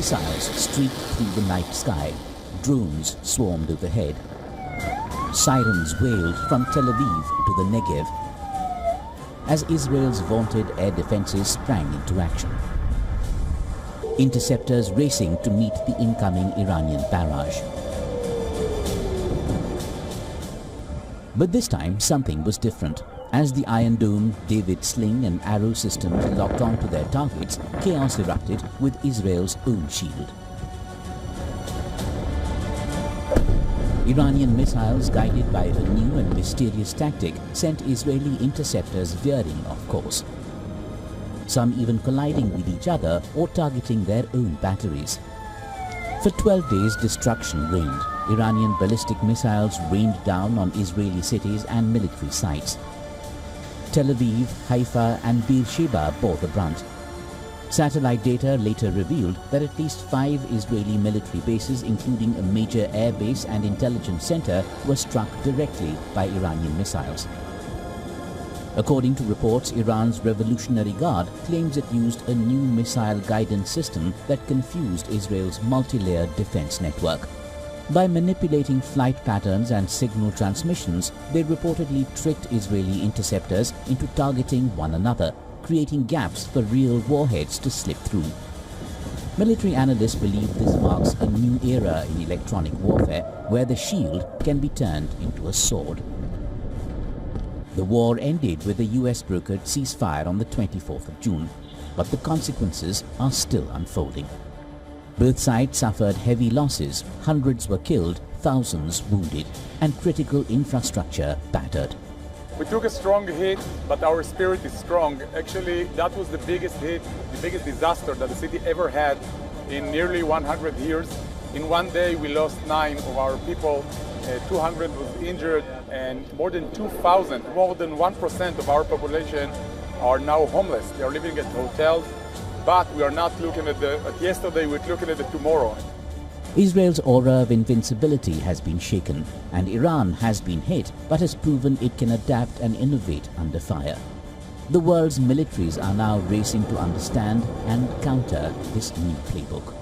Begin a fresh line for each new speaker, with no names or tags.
Missiles streaked through the night sky. Drones swarmed overhead. Sirens wailed from Tel Aviv to the Negev as Israel's vaunted air defenses sprang into action. Interceptors racing to meet the incoming Iranian barrage. But this time something was different. As the Iron Dome, David Sling and Arrow systems locked onto their targets, chaos erupted with Israel's own shield. Iranian missiles, guided by a new and mysterious tactic, sent Israeli interceptors veering off course. Some even colliding with each other or targeting their own batteries. For 12 days, destruction reigned. Iranian ballistic missiles rained down on Israeli cities and military sites. Tel Aviv, Haifa and Beersheba bore the brunt. Satellite data later revealed that at least 5 Israeli military bases, including a major air base and intelligence center, were struck directly by Iranian missiles. According to reports, Iran's Revolutionary Guard claims it used a new missile guidance system that confused Israel's multi-layered defense network. By manipulating flight patterns and signal transmissions, they reportedly tricked Israeli interceptors into targeting one another, creating gaps for real warheads to slip through. Military analysts believe this marks a new era in electronic warfare where the shield can be turned into a sword. The war ended with a US-brokered ceasefire on the 24th of June, but the consequences are still unfolding. Both sides suffered heavy losses, hundreds were killed, thousands wounded, and critical infrastructure battered.
We took a strong hit, but our spirit is strong. Actually, that was the biggest hit, the biggest disaster that the city ever had in nearly 100 years. In one day, we lost 9 of our people, 200 was injured, and more than 2,000, more than 1% of our population are now homeless. They are living at hotels, but we are not looking at yesterday, we're looking at the tomorrow.
Israel's aura of invincibility has been shaken, and Iran has been hit but has proven it can adapt and innovate under fire. The world's militaries are now racing to understand and counter this new playbook.